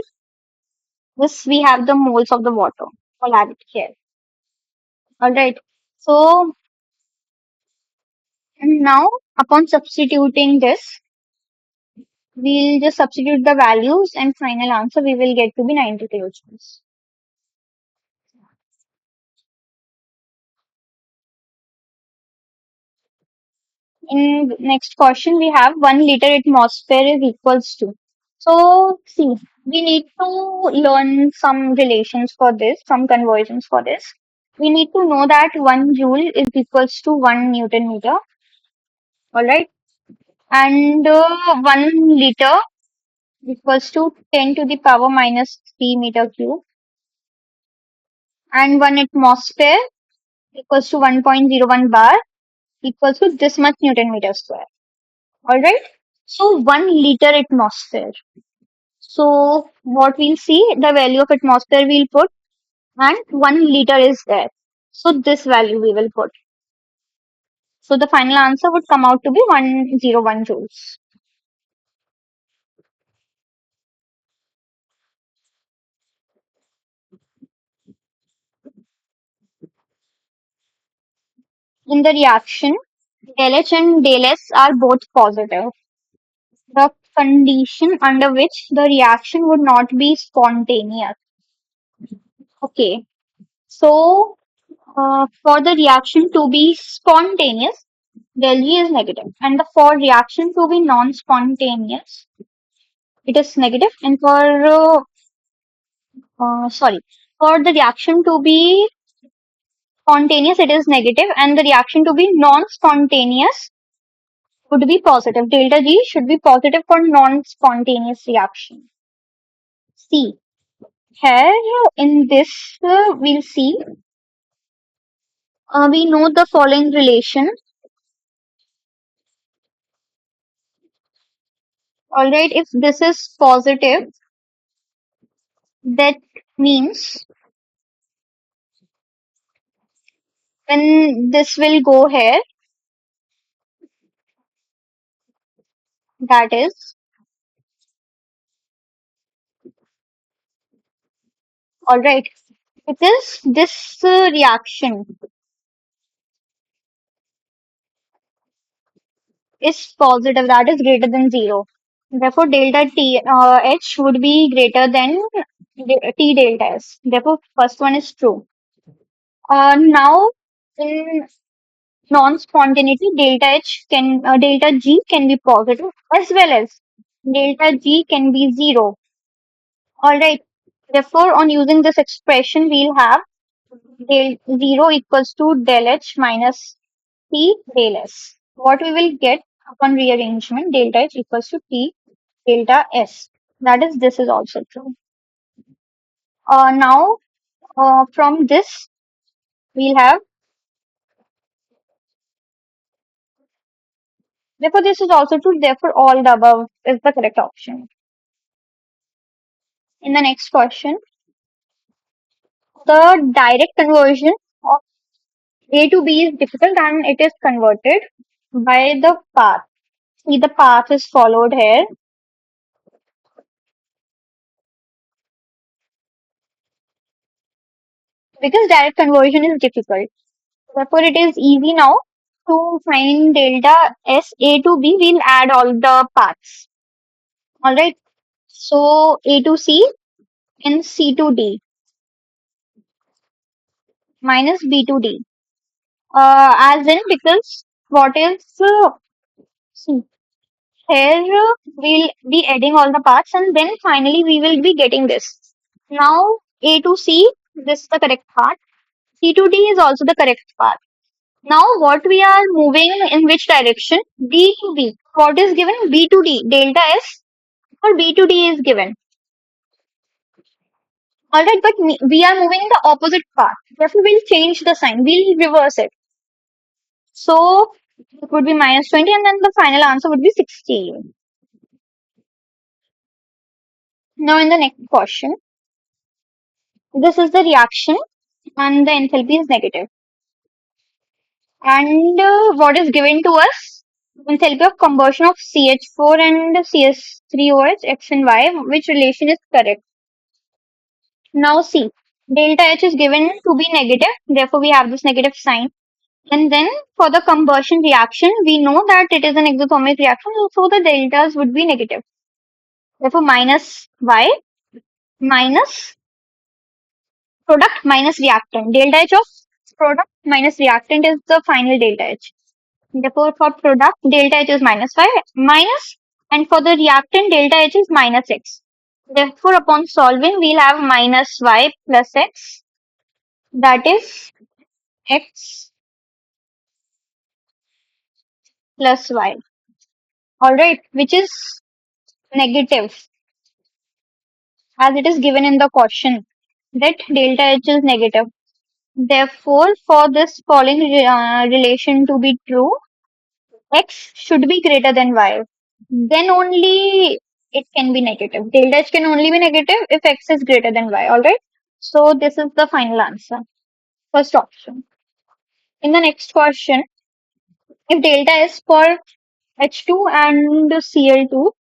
this we have the moles of the water. I'll add it here. Alright, so now upon substituting this, we'll just substitute the values and final answer we will get to be 90 kilojoules. In the next question, we have 1 liter atmosphere is equals to. So, see, we need to learn some relations for this, some conversions for this. We need to know that 1 joule is equals to 1 Newton meter, alright? And 1 liter equals to 10 to the power minus 3 meter cube. And 1 atmosphere equals to 1.01 bar equals to this much Newton meter square. Alright? So 1 liter atmosphere. So what we'll see, the value of atmosphere we'll put and 1 liter is there. So this value we will put. So the final answer would come out to be 101 joules. In the reaction, del H and del S are both positive. The condition under which the reaction would not be spontaneous. Okay. So for the reaction to be spontaneous, del G is negative, and the for reaction to be non-spontaneous, it is negative, and for the reaction to be spontaneous, it is negative, and the reaction to be non-spontaneous would be positive. Delta G should be positive for non-spontaneous reaction. See, here in this, we'll see, we know the following relation. Alright, if this is positive, that means when this will go here, that is, alright, because this reaction is positive, that is greater than 0. Therefore, delta T H would be greater than T delta S. Therefore, first one is true. Now, in non-spontaneity, delta G can be positive as well as delta G can be 0. Alright. Therefore, on using this expression, we'll have del 0 equals to del H minus T del S. what we will get upon rearrangement, delta H equals to T delta S. That is, this is also true. Now, from this, we'll have, therefore, this is also true. Therefore, all the above is the correct option. In the next question, the direct conversion of A to B is difficult and it is converted by the path. See, the path is followed here because direct conversion is difficult. Therefore, it is easy now to find delta S A to B. We'll add all the paths. Alright. So A to C and C to D minus B to D. As in, because what is see, here we'll be adding all the parts and then finally we will be getting this. Now A to C, this is the correct part. C to D is also the correct part. Now what we are moving in which direction? D to B. What is given? B to D. Delta S or B to D is given. Alright, but we are moving in the opposite path. Therefore, we'll change the sign. We'll reverse it. So it would be minus 20 and then the final answer would be 16. Now in the next question, this is the reaction and the enthalpy is negative. And what is given to us? Enthalpy of combustion of CH4 and CS3OH, X and Y, which relation is correct? Now see, delta H is given to be negative, therefore we have this negative sign. And then for the combustion reaction, we know that it is an exothermic reaction, so the deltas would be negative. Therefore minus Y minus product minus reactant. Delta H of product minus reactant is the final delta H. Therefore, for product, delta H is minus Y minus, and for the reactant, delta H is minus X. Therefore, upon solving, we'll have minus Y plus X, that is X plus Y. Alright, which is negative as it is given in the question that delta H is negative. Therefore, for this following relation to be true, X should be greater than Y. Then only it can be negative. Delta H can only be negative if X is greater than Y. Alright. So this is the final answer. First option. In the next question, if delta is for H2 and Cl2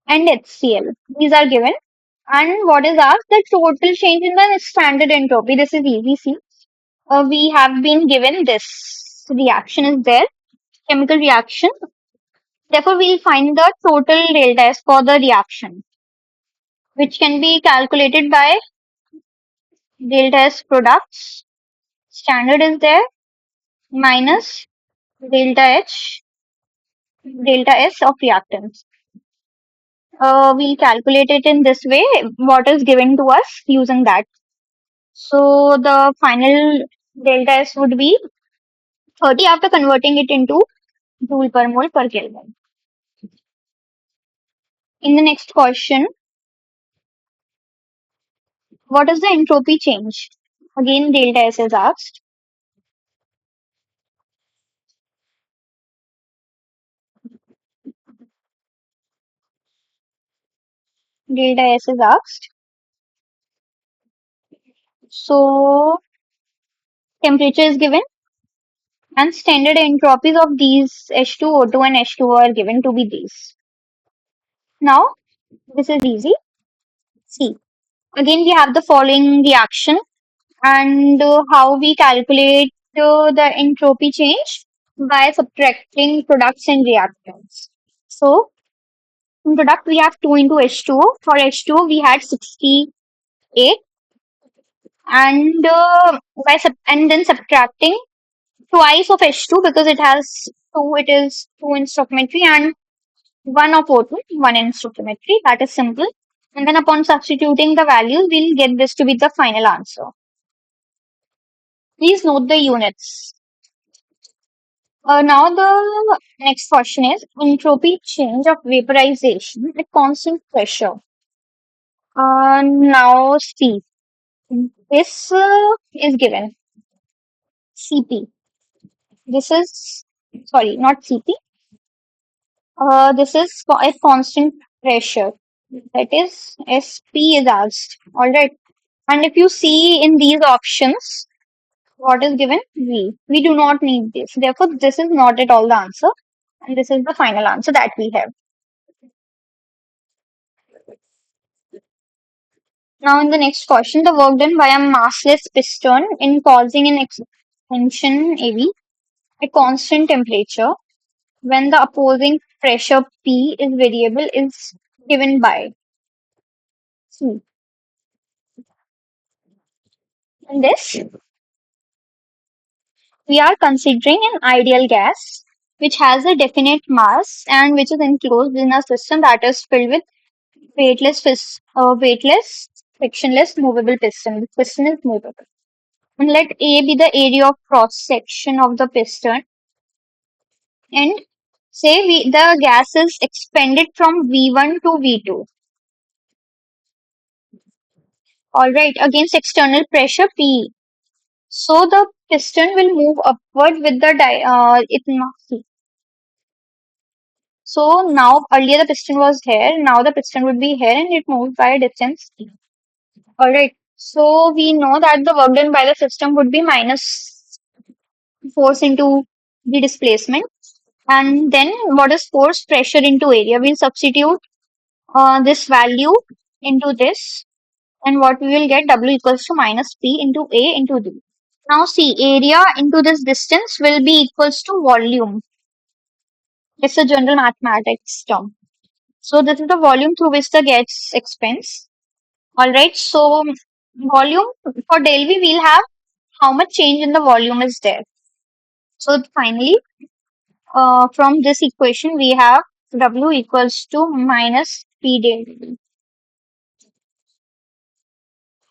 and HCl, these are given. And what is asked? The total change in the standard entropy. This is easy. See, we have been given this reaction is there, chemical reaction. Therefore, we'll find the total delta S for the reaction, which can be calculated by delta S products. Standard is there minus delta H, delta S of reactants. We'll calculate it in this way, what is given to us using that. So the final delta S would be 30 after converting it into joule per mole per Kelvin. In the next question, what is the entropy change? Again, delta S is asked. Delta S is asked. So temperature is given and standard entropies of these H2O2 and H2O are given to be these. Now, this is easy. See, again we have the following reaction and how we calculate the entropy change by subtracting products and reactants. So, in product we have 2 into H2O. For H2O we had 68 and and then subtracting twice of H2 because it has 2, it is 2 in stoichiometry and 1 of O2, 1 in stoichiometry. That is simple. And then upon substituting the values, we'll get this to be the final answer. Please note the units. Now the next question is entropy change of vaporization at constant pressure. Now see, this is given CP. This is, sorry, not CP. This is at constant pressure. That is SP is asked. All right. And if you see in these options, what is given? V. We do not need this. Therefore, this is not at all the answer. And this is the final answer that we have. Now, in the next question, the work done by a massless piston in causing an expansion AV at constant temperature when the opposing pressure P is variable is given by C. In this, we are considering an ideal gas which has a definite mass and which is enclosed in a system that is filled with weightless, frictionless, movable piston. The piston is movable. And let A be the area of cross section of the piston, and say the gas is expanded from V1 to V2. All right, against external pressure P. So the piston will move upward with the it must. So now earlier the piston was here, now the piston would be here and it moves by a distance t. Alright. So we know that the work done by the system would be minus force into the displacement. And then what is force? Pressure into area. We'll substitute this value into this. And what we will get? W equals to minus P into A into D. Now see, area into this distance will be equals to volume. It's a general mathematics term. So this is the volume through which the gas expands. All right. So volume for del V, we'll have how much change in the volume is there. So finally, from this equation, we have W equals to minus P del V.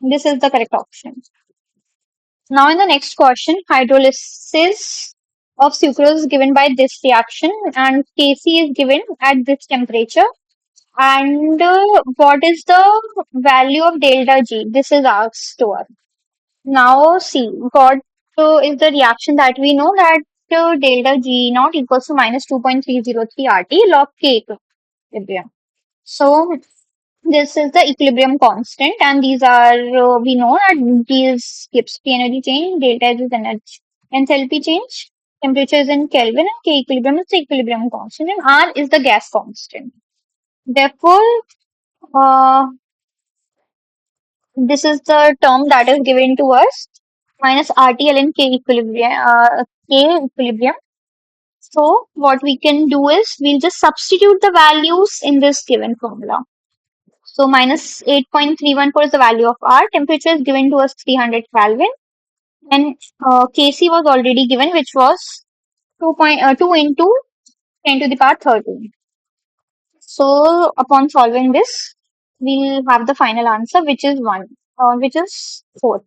This is the correct option. Now in the next question, hydrolysis of sucrose is given by this reaction and Kc is given at this temperature. And what is the value of delta G? This is asked to us. Now, see, what is the reaction that we know that delta G naught equals to minus 2.303 RT log K equilibrium. So, this is the equilibrium constant, and these are, we know that these gives P energy change, delta is energy enthalpy change, temperature is in Kelvin, and K equilibrium is the equilibrium constant, and R is the gas constant. Therefore, uh, this is the term that is given to us minus RT ln K equilibrium. K equilibrium. So what we can do is we'll just substitute the values in this given formula. So minus 8.314 is the value of R. Temperature is given to us 300 Kelvin. And Kc was already given, which was 2 into 10 to the power 13. So upon solving this, we'll have the final answer, which is 1, which is 4.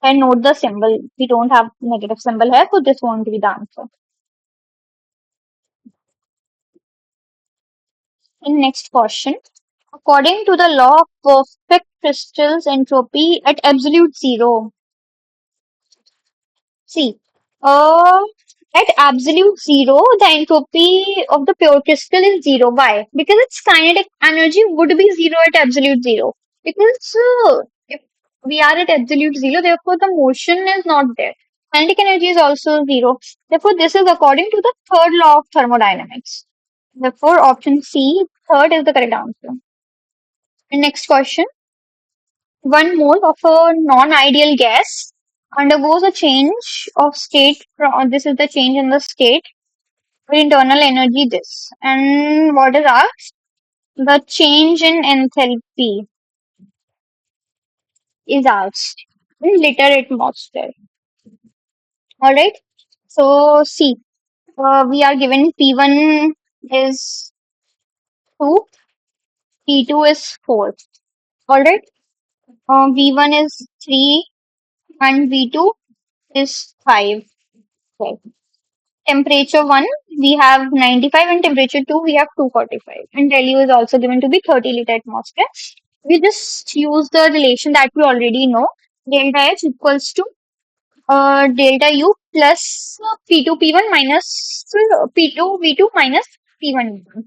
And note the symbol. We don't have negative symbol here, so this won't be the answer. In next question, according to the law of perfect crystals entropy at absolute zero. See, uh, at absolute zero, the entropy of the pure crystal is zero. Why? Because its kinetic energy would be zero at absolute zero. Because if we are at absolute zero, therefore the motion is not there. Kinetic energy is also zero. Therefore, this is according to the third law of thermodynamics. Therefore, option C, third is the correct answer. And next question. 1 mole of a non-ideal gas undergoes a change of state. This is the change in the state with internal energy this. And what is asked? The change in enthalpy is asked in liter atmosphere. Alright. So see, we are given P1 is 2, P2 is 4. Alright. V1 is 3 and V2 is 5. Okay. Temperature 1, we have 95, and temperature 2, we have 245. And value is also given to be 30 liter atmosphere. We just use the relation that we already know. Delta H equals to delta U plus P2 P1 minus P2 V2 minus P1 V1.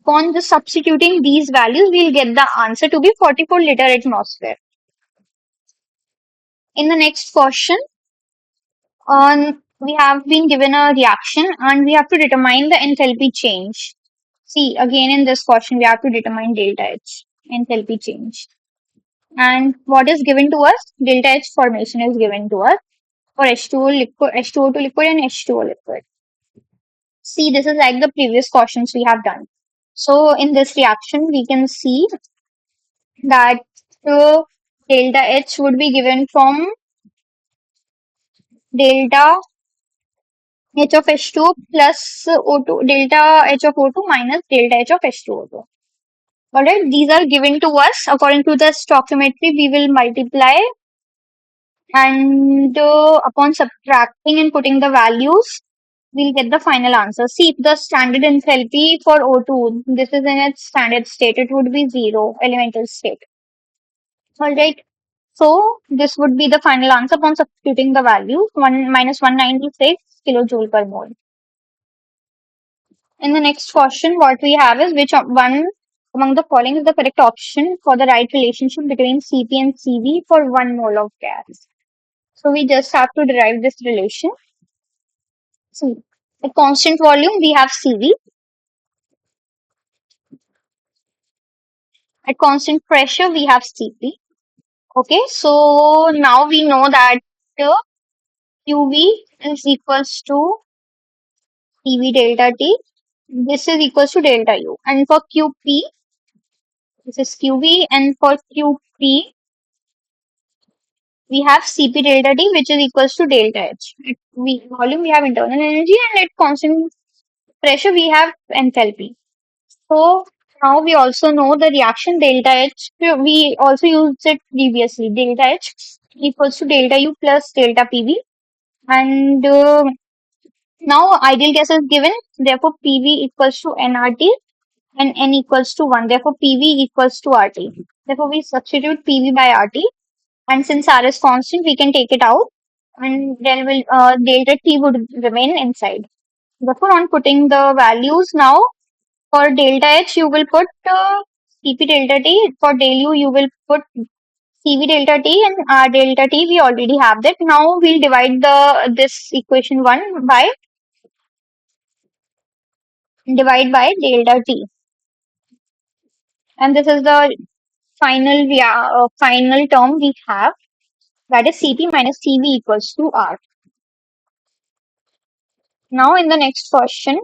Upon just substituting these values, we'll get the answer to be 44 liter atmosphere. In the next question, we have been given a reaction and we have to determine the enthalpy change. See, again in this question, we have to determine delta H, enthalpy change. And what is given to us? Delta H formation is given to us for H2O liquid, H2O2 liquid and H2O liquid. See, this is like the previous questions we have done. So in this reaction, we can see that delta H would be given from delta H of H2 plus O2, delta H of O2 minus delta H of H2O2. Alright, these are given to us according to the stoichiometry. We will multiply and upon subtracting and putting the values, we'll get the final answer. See, the standard enthalpy for O2, this is in its standard state, it would be 0, elemental state. Alright, so this would be the final answer upon substituting the value, 1 minus 196 kilojoule per mole. In the next question, what we have is which one among the following is the correct option for the right relationship between Cp and Cv for 1 mole of gas. So we just have to derive this relation. See, at constant volume, we have Cv. At constant pressure, we have Cp. Okay, so now we know that Qv is equals to Cv delta T. This is equals to delta U. And for Qp, this is Qv. And for Qp, we have Cp delta T, which is equals to delta H. At volume, we have internal energy. And at constant pressure, we have enthalpy. So now we also know the reaction delta H. We also used it previously. Delta H equals to delta U plus delta PV. And now ideal gas is given. Therefore, PV equals to nRT and N equals to 1. Therefore, PV equals to RT. Therefore, we substitute PV by RT. And since R is constant, we can take it out. And then will delta T would remain inside. Therefore, on putting the values now, for delta H, you will put Cp delta T. For del U, you will put Cv delta T, and R delta T. We already have that. Now we'll divide this equation 1 by delta T. And this is the final term we have. That is Cp minus Cv equals to R. Now in the next question,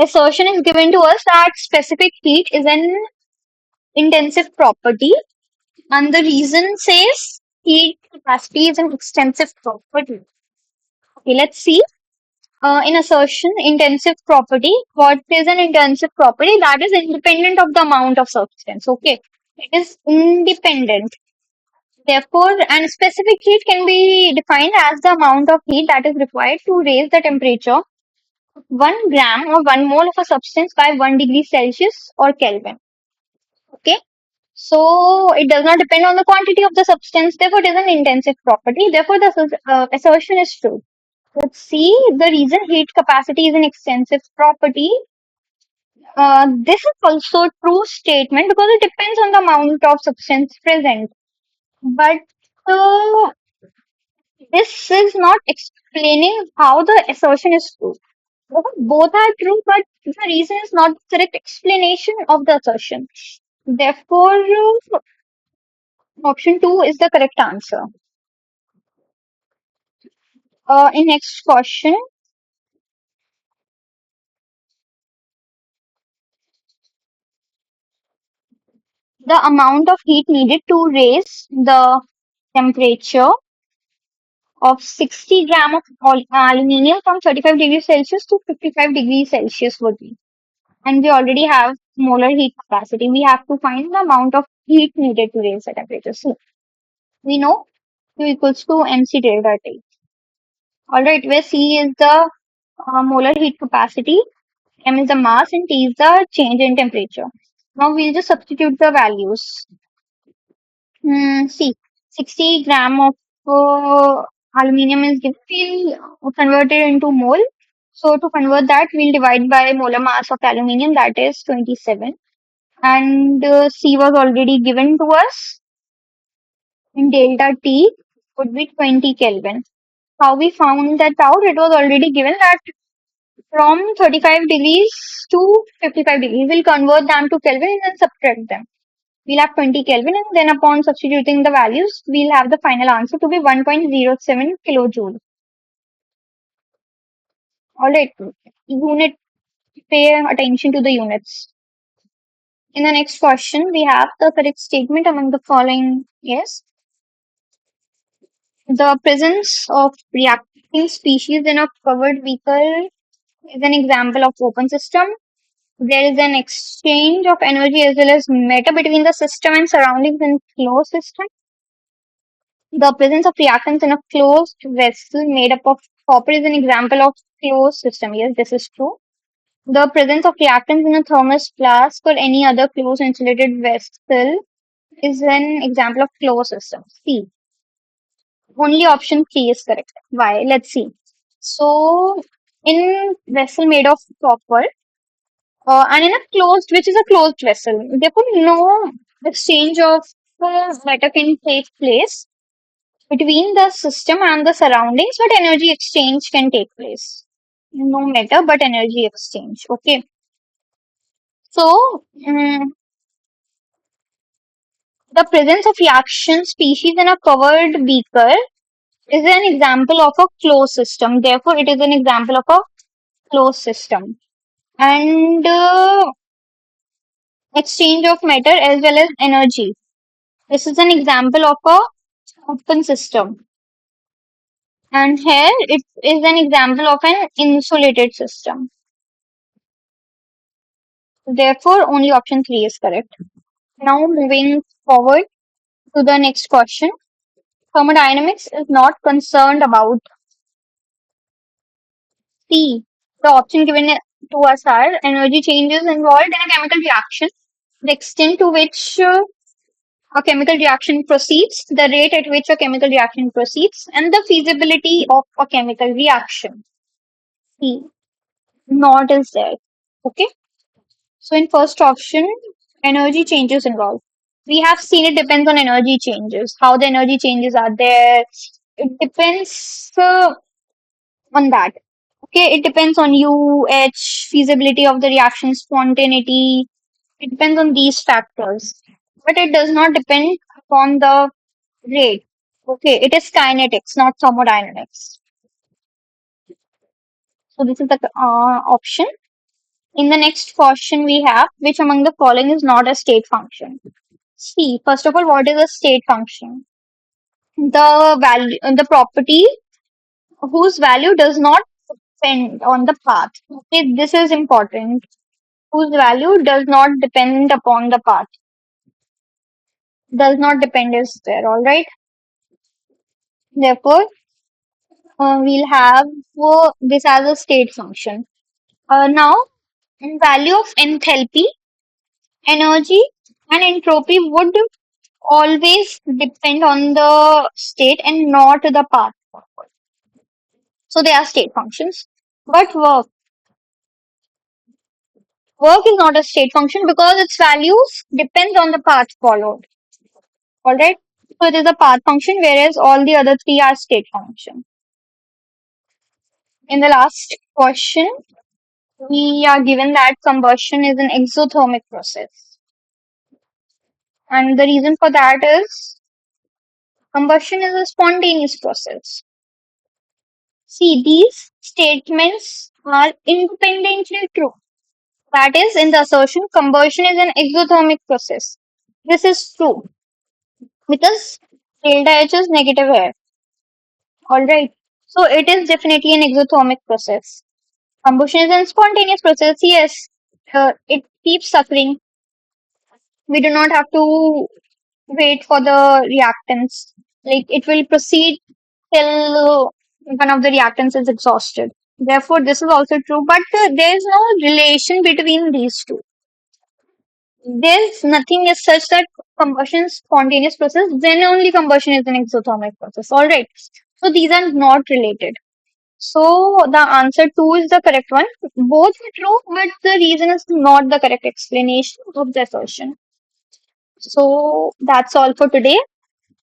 assertion is given to us that specific heat is an intensive property. And the reason says heat capacity is an extensive property. Okay, let's see. In assertion, intensive property. What is an intensive property? That is independent of the amount of substance. Okay, it is independent. Therefore, and specific heat can be defined as the amount of heat that is required to raise the temperature 1 gram or 1 mole of a substance by 1 degree Celsius or Kelvin. Okay. So it does not depend on the quantity of the substance. Therefore, it is an intensive property. Therefore, the assertion is true. Let's see the reason heat capacity is an extensive property. This is also a true statement because it depends on the amount of substance present. But uh, this is not explaining how the assertion is true. Both are true, but the reason is not the correct explanation of the assertion. Therefore, option 2 is the correct answer. In next question, the amount of heat needed to raise the temperature of 60 gram of aluminium from 35 degrees Celsius to 55 degrees Celsius would be. And we already have molar heat capacity. We have to find the amount of heat needed to raise the temperature. So we know Q equals to mc delta T. Alright, where C is the molar heat capacity, M is the mass, and T is the change in temperature. Now we'll just substitute the values. See, 60 gram of aluminium is given. We'll convert it into mole. So to convert that, we'll divide by molar mass of aluminium, that is 27. And C was already given to us. And delta T would be 20 Kelvin. How we found that out? It was already given that from 35 degrees to 55 degrees, we'll convert them to Kelvin and then subtract them. We'll have 20 Kelvin, and then upon substituting the values, we'll have the final answer to be 1.07 kilojoule. Alright, unit, pay attention to the units. In the next question, we have the correct statement among the following is the presence of reacting species in a covered vehicle is an example of open system. There is an exchange of energy as well as matter between the system and surroundings in closed system. The presence of reactants in a closed vessel made up of copper is an example of closed system. Yes, this is true. The presence of reactants in a thermos flask or any other closed insulated vessel is an example of closed system. C. Only option C is correct. Why? Let's see. So, in vessel made of copper, and in a closed, which is a closed vessel, therefore no exchange of matter can take place between the system and the surroundings, but energy exchange can take place. No matter, but energy exchange. Okay. So, the presence of reaction species in a covered beaker is an example of a closed system. Therefore, it is an example of a closed system. And exchange of matter as well as energy. This is an example of a open system. And here it is an example of an insulated system. Therefore, only option 3 is correct. Now, moving forward to the next question. Thermodynamics is not concerned about C. The option given to us are energy changes involved in a chemical reaction, the extent to which a chemical reaction proceeds, the rate at which a chemical reaction proceeds, and the feasibility of a chemical reaction. C. Not is there. Okay. So in first option, energy changes involved. We have seen it depends on energy changes. How the energy changes are there. It depends on that. Okay, it depends on UH, feasibility of the reaction, spontaneity. It depends on these factors. But it does not depend upon the rate. Okay, it is kinetics, not thermodynamics. So this is the option. In the next question we have, which among the following is not a state function? See, first of all, what is a state function? The value, the property whose value does not depend on the path. Okay, this is important. Whose value does not depend upon the path. Does not depend is there, alright? Therefore, we'll have this as a state function. Now, value of enthalpy, energy, and entropy would always depend on the state and not the path. So they are state functions. But work is not a state function because its values depend on the path followed. Alright? So it is a path function, whereas all the other three are state function. In the last question, we are given that combustion is an exothermic process. And the reason for that is combustion is a spontaneous process. See, these statements are independently true. That is, in the assertion, combustion is an exothermic process. This is true because delta H is negative here. Alright. So it is definitely an exothermic process. Combustion is a spontaneous process. Yes, it keeps occurring. We do not have to wait for the reactants. Like it will proceed till one of the reactants is exhausted. Therefore, this is also true, but there is no relation between these two. There's nothing as such that combustion is spontaneous process, then only combustion is an exothermic process. All right. So these are not related. So the answer two is the correct one. Both are true, but the reason is not the correct explanation of the assertion. So that's all for today.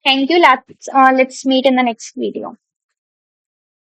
Thank you. Let's meet in the next video.